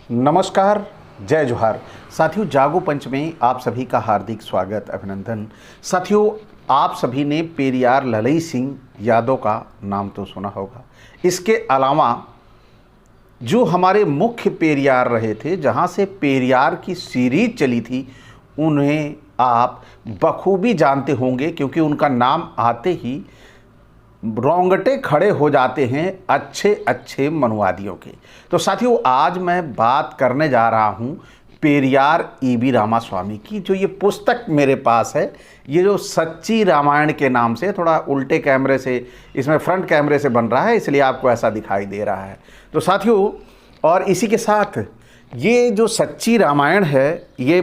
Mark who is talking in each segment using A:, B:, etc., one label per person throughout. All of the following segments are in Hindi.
A: नमस्कार, जय जोहार। साथियों, जागो पंच में आप सभी का हार्दिक स्वागत, अभिनंदन। साथियों, आप सभी ने पेरियार ललई सिंह यादव का नाम तो सुना होगा। इसके अलावा जो हमारे मुख्य पेरियार रहे थे, जहाँ से पेरियार की सीरीज चली थी, उन्हें आप बखूबी जानते होंगे, क्योंकि उनका नाम आते ही रोंगटे खड़े हो जाते हैं अच्छे अच्छे मनुवादियों के। तो साथियों, आज मैं बात करने जा रहा हूँ पेरियार ईवी रामास्वामी की। जो ये पुस्तक मेरे पास है, ये जो सच्ची रामायण के नाम से, थोड़ा उल्टे कैमरे से, इसमें फ्रंट कैमरे से बन रहा है, इसलिए आपको ऐसा दिखाई दे रहा है। तो साथियों, और इसी के साथ ये जो सच्ची रामायण है, ये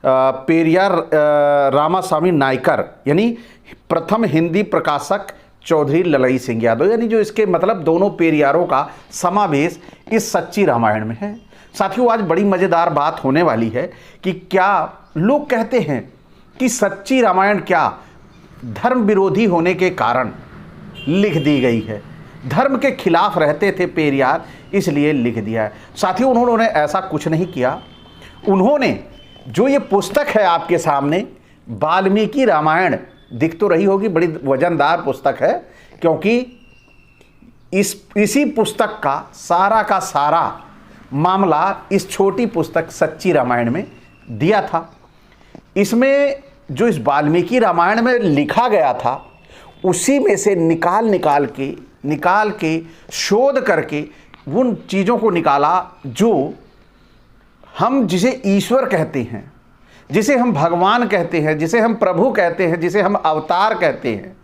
A: पेरियार रामास्वामी नायकर यानी प्रथम हिंदी प्रकाशक चौधरी ललई सिंह यादव, यानी जो इसके मतलब दोनों पेरियारों का समावेश इस सच्ची रामायण में है। साथियों, आज बड़ी मज़ेदार बात होने वाली है कि क्या लोग कहते हैं कि सच्ची रामायण क्या धर्म विरोधी होने के कारण लिख दी गई है, धर्म के खिलाफ रहते थे पेरियार, इसलिए लिख दिया है। साथियों, उन्होंने ऐसा कुछ नहीं किया। उन्होंने जो ये पुस्तक है आपके सामने, वाल्मीकि रामायण, दिख तो रही होगी, बड़ी वजनदार पुस्तक है, क्योंकि इसी पुस्तक का सारा मामला इस छोटी पुस्तक सच्ची रामायण में दिया था। इसमें जो इस वाल्मीकि रामायण में लिखा गया था, उसी में से निकाल के शोध करके उन चीज़ों को निकाला जो हम जिसे ईश्वर कहते हैं, जिसे हम भगवान कहते हैं, जिसे हम प्रभु कहते हैं, जिसे हम अवतार कहते हैं,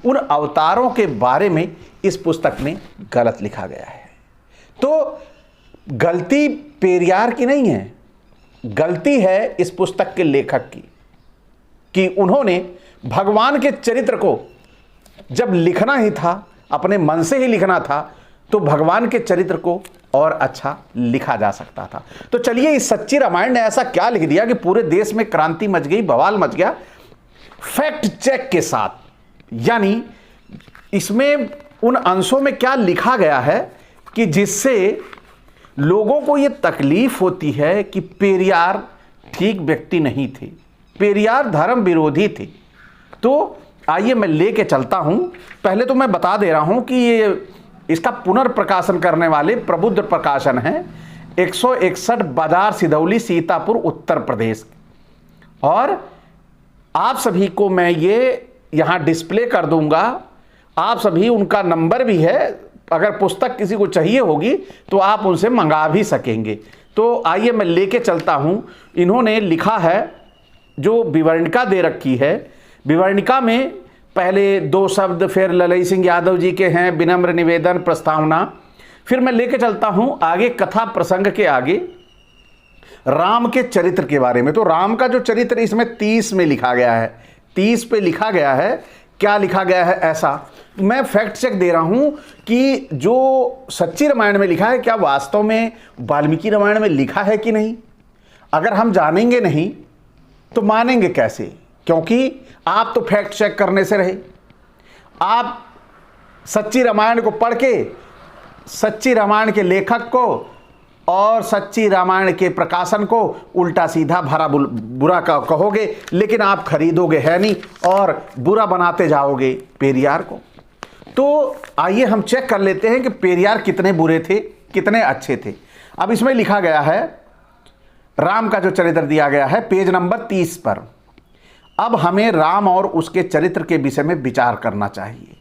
A: उन अवतारों के बारे में इस पुस्तक में गलत लिखा गया है। तो गलती पेरियार की नहीं है, गलती है इस पुस्तक के लेखक की, कि उन्होंने भगवान के चरित्र को जब लिखना ही था, अपने मन से ही लिखना था, तो भगवान के चरित्र को और अच्छा लिखा जा सकता था। तो चलिए, इस सच्ची रामायण ने ऐसा क्या लिख दिया कि पूरे देश में क्रांति मच गई, बवाल मच गया, फैक्ट चेक के साथ। यानी इसमें उन अंशों में क्या लिखा गया है कि जिससे लोगों को यह तकलीफ होती है कि पेरियार ठीक व्यक्ति नहीं थे, पेरियार धर्म विरोधी थे। तो आइए मैं लेके चलता हूं। पहले तो मैं बता दे रहा हूं कि ये इसका पुनर्प्रकाशन करने वाले प्रबुद्ध प्रकाशन है, 161 बाजार सिधौली, सीतापुर, उत्तर प्रदेश। और आप सभी को मैं ये यहाँ डिस्प्ले कर दूंगा, आप सभी, उनका नंबर भी है, अगर पुस्तक किसी को चाहिए होगी तो आप उनसे मंगा भी सकेंगे। तो आइए मैं लेके चलता हूँ। इन्होंने लिखा है, जो विवरणिका दे रखी है, विवरणिका में पहले 2 शब्द फिर ललई सिंह यादव जी के हैं, विनम्र निवेदन, प्रस्तावना। फिर मैं लेके चलता हूं आगे कथा प्रसंग के आगे राम के चरित्र के बारे में। तो राम का जो चरित्र इसमें 30 में लिखा गया है, 30 पे लिखा गया है। क्या लिखा गया है, ऐसा मैं फैक्ट चेक दे रहा हूं कि जो सच्ची रामायण में लिखा है, क्या वास्तव में वाल्मीकि रामायण में लिखा है कि नहीं। अगर हम जानेंगे नहीं तो मानेंगे कैसे, क्योंकि आप तो फैक्ट चेक करने से रहे। आप सच्ची रामायण को पढ़ के सच्ची रामायण के लेखक को और सच्ची रामायण के प्रकाशन को उल्टा सीधा भरा बुरा कहोगे, लेकिन आप खरीदोगे है नहीं और बुरा बनाते जाओगे पेरियार को। तो आइए हम चेक कर लेते हैं कि पेरियार कितने बुरे थे, कितने अच्छे थे। अब इसमें लिखा गया है, राम का जो चरित्र दिया गया है पेज नंबर 30 पर। अब हमें राम और उसके चरित्र के विषय में विचार करना चाहिए।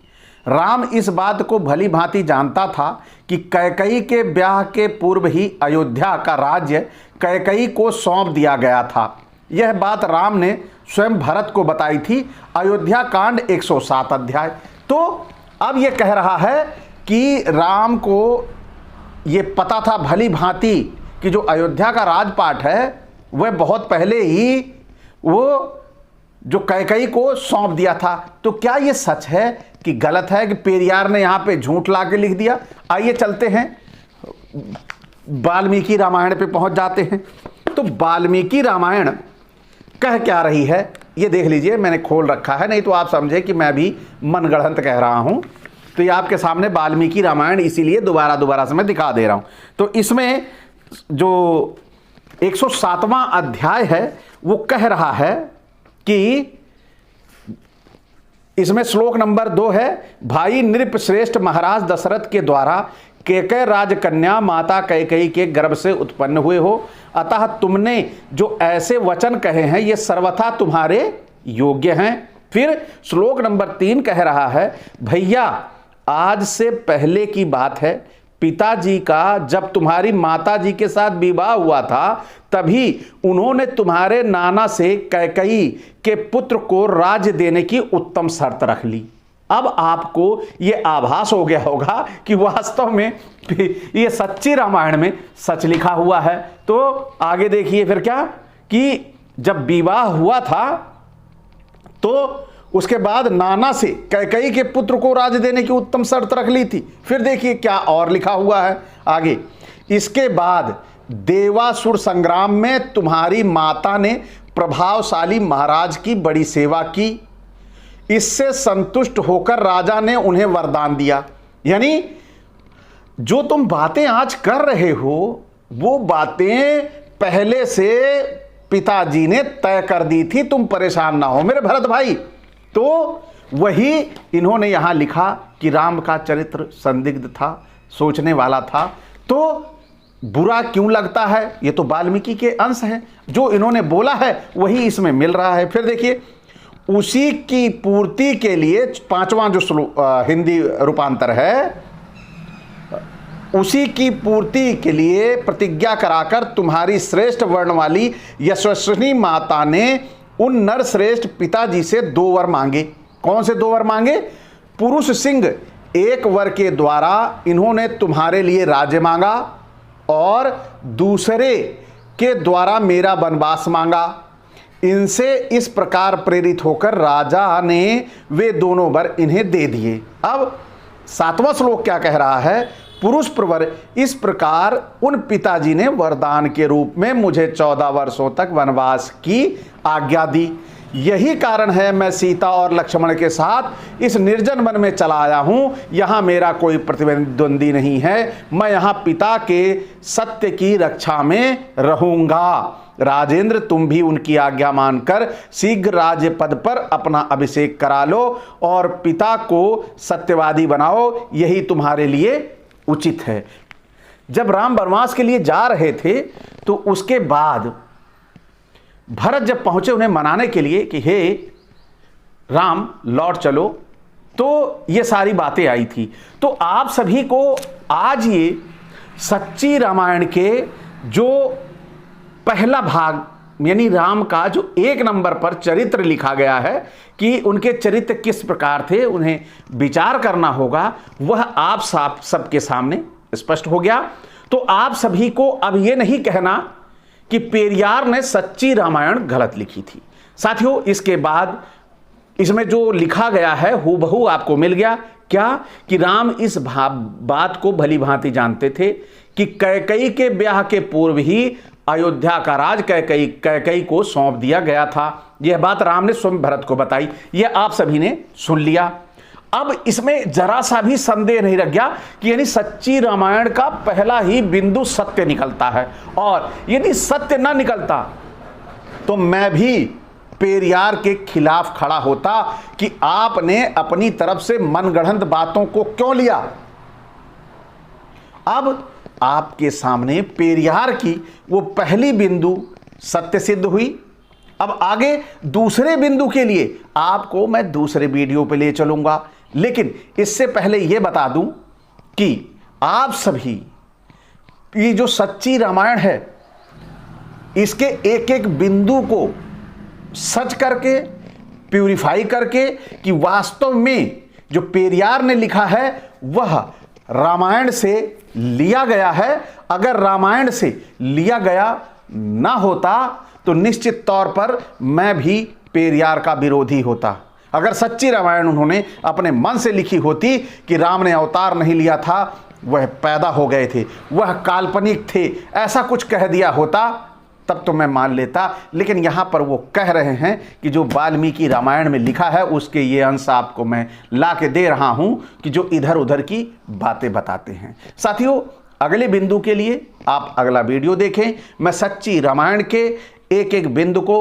A: राम इस बात को भली भांति जानता था कि कैकेयी के ब्याह के पूर्व ही अयोध्या का राज्य कैकेयी को सौंप दिया गया था। यह बात राम ने स्वयं भरत को बताई थी, अयोध्या कांड 107 अध्याय। तो अब यह कह रहा है कि राम को यह पता था भली भांति कि जो अयोध्या का राजपाट है वह बहुत पहले ही वो जो कैकेयी को सौंप दिया था। तो क्या यह सच है कि गलत है कि पेरियार ने यहां पे झूठ ला के लिख दिया। आइए चलते हैं, वाल्मीकि रामायण पे पहुंच जाते हैं। तो वाल्मीकि रामायण कह क्या रही है ये देख लीजिए, मैंने खोल रखा है, नहीं तो आप समझे कि मैं भी मनगढ़ंत कह रहा हूं। तो ये आपके सामने वाल्मीकि रामायण इसीलिए दोबारा से मैं दिखा दे रहा हूं। तो इसमें जो 107वां अध्याय है वो कह रहा है कि इसमें श्लोक नंबर 2 है, भाई नृप श्रेष्ठ महाराज दशरथ के द्वारा कैकेय राजकन्या माता कैकेयी के गर्भ से उत्पन्न हुए हो, अतः तुमने जो ऐसे वचन कहे हैं ये सर्वथा तुम्हारे योग्य हैं। फिर श्लोक नंबर 3 कह रहा है, भैया आज से पहले की बात है, पिताजी का जब तुम्हारी माताजी के साथ विवाह हुआ था तभी उन्होंने तुम्हारे नाना से कैकेयी के पुत्र को राज्य देने की उत्तम शर्त रख ली। अब आपको ये आभास हो गया होगा कि वास्तव में ये सच्ची रामायण में सच लिखा हुआ है। तो आगे देखिए फिर क्या कि जब विवाह हुआ था तो उसके बाद नाना से कैकेयी के पुत्र को राज्य देने की उत्तम शर्त रख ली थी। फिर देखिए क्या और लिखा हुआ है आगे, इसके बाद देवासुर संग्राम में तुम्हारी माता ने प्रभावशाली महाराज की बड़ी सेवा की, इससे संतुष्ट होकर राजा ने उन्हें वरदान दिया। यानी जो तुम बातें आज कर रहे हो वो बातें पहले से पिताजी ने तय कर दी थी, तुम परेशान ना हो मेरे भरत भाई। तो वही इन्होंने यहां लिखा कि राम का चरित्र संदिग्ध था, सोचने वाला था। तो बुरा क्यों लगता है, ये तो वाल्मीकि के अंश हैं, जो इन्होंने बोला है वही इसमें मिल रहा है। फिर देखिए, उसी की पूर्ति के लिए 5वां जो हिंदी रूपांतर है, उसी की पूर्ति के लिए प्रतिज्ञा कराकर तुम्हारी श्रेष्ठ वर्ण वाली यशस्विनी माता ने उन नर श्रेष्ठ पिताजी से 2 वर मांगे। कौन से 2 वर मांगे? पुरुष सिंह 1 वर के द्वारा इन्होंने तुम्हारे लिए राज्य मांगा और दूसरे के द्वारा मेरा वनवास मांगा। इनसे इस प्रकार प्रेरित होकर राजा ने वे दोनों वर इन्हें दे दिए। अब 7वां श्लोक क्या कह रहा है, पुरुष प्रवर इस प्रकार उन पिताजी ने वरदान के रूप में मुझे 14 वर्षों तक वनवास की आज्ञा दी। यही कारण है मैं सीता और लक्ष्मण के साथ इस निर्जन वन में चला आया हूं। यहां मेरा कोई प्रतिद्वंदी नहीं है, मैं यहां पिता के सत्य की रक्षा में रहूंगा। राजेंद्र तुम भी उनकी आज्ञा मानकर शीघ्र राज्य पद पर अपना अभिषेक करा लो और पिता को सत्यवादी बनाओ, यही तुम्हारे लिए उचित है। जब राम वनवास के लिए जा रहे थे तो उसके बाद भरत जब पहुंचे उन्हें मनाने के लिए कि हे राम लौट चलो, तो ये सारी बातें आई थी। तो आप सभी को आज ये सच्ची रामायण के जो पहला भाग यानी राम का जो 1 नंबर पर चरित्र लिखा गया है कि उनके चरित्र किस प्रकार थे, उन्हें विचार करना होगा, वह आप सबके सामने स्पष्ट हो गया। तो आप सभी को अब यह नहीं कहना कि पेरियार ने सच्ची रामायण गलत लिखी थी। साथियों, इसके बाद इसमें जो लिखा गया है हूबहू आपको मिल गया। क्या कि राम इस बात को भली भांति जानते थे कि कैकेयी के ब्याह के पूर्व ही अयोध्या का राज कैकेयी को सौंप दिया गया था। यह बात राम ने स्वयं भरत को बताई, यह आप सभी ने सुन लिया। अब इसमें जरा सा भी संदेह नहीं रह गया कि यानी सच्ची रामायण का पहला ही बिंदु सत्य निकलता है, और यदि सत्य ना निकलता तो मैं भी पेरियार के खिलाफ खड़ा होता कि आपने अपनी तरफ से मनगढ़ंत बातों को क्यों लिया। अब आपके सामने पेरियार की वो पहली बिंदु सत्य सिद्ध हुई। अब आगे दूसरे बिंदु के लिए आपको मैं दूसरे वीडियो पे ले चलूंगा, लेकिन इससे पहले यह बता दूं कि आप सभी ये जो सच्ची रामायण है इसके एक एक बिंदु को सच करके प्यूरिफाई करके कि वास्तव में जो पेरियार ने लिखा है वह रामायण से लिया गया है। अगर रामायण से लिया गया ना होता तो निश्चित तौर पर मैं भी पेरियार का विरोधी होता। अगर सच्ची रामायण उन्होंने अपने मन से लिखी होती कि राम ने अवतार नहीं लिया था, वह पैदा हो गए थे, वह काल्पनिक थे, ऐसा कुछ कह दिया होता तब तो मैं मान लेता। लेकिन यहाँ पर वो कह रहे हैं कि जो वाल्मीकि रामायण में लिखा है उसके ये अंश आपको मैं ला के दे रहा हूँ कि जो इधर उधर की बातें बताते हैं। साथियों, अगले बिंदु के लिए आप अगला वीडियो देखें। मैं सच्ची रामायण के एक एक बिंदु को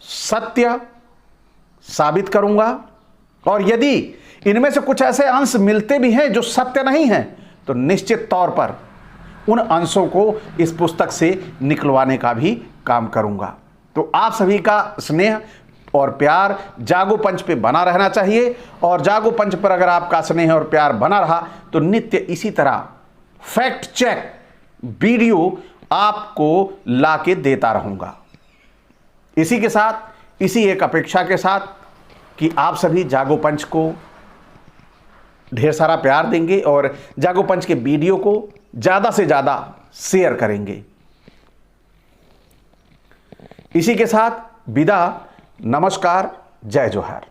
A: सत्य साबित करूंगा, और यदि इनमें से कुछ ऐसे अंश मिलते भी हैं जो सत्य नहीं हैं, तो निश्चित तौर पर उन अंशों को इस पुस्तक से निकलवाने का भी काम करूंगा। तो आप सभी का स्नेह और प्यार जागो पंच पे बना रहना चाहिए, और जागो पंच पर अगर आपका स्नेह और प्यार बना रहा तो नित्य इसी तरह फैक्ट चेक वीडियो आपको लाके देता रहूंगा। इसी के साथ, इसी एक अपेक्षा के साथ कि आप सभी जागो पंच को ढेर सारा प्यार देंगे और जागो पंच के वीडियो को ज्यादा से ज्यादा शेयर करेंगे। इसी के साथ विदा, नमस्कार, जय जोहार।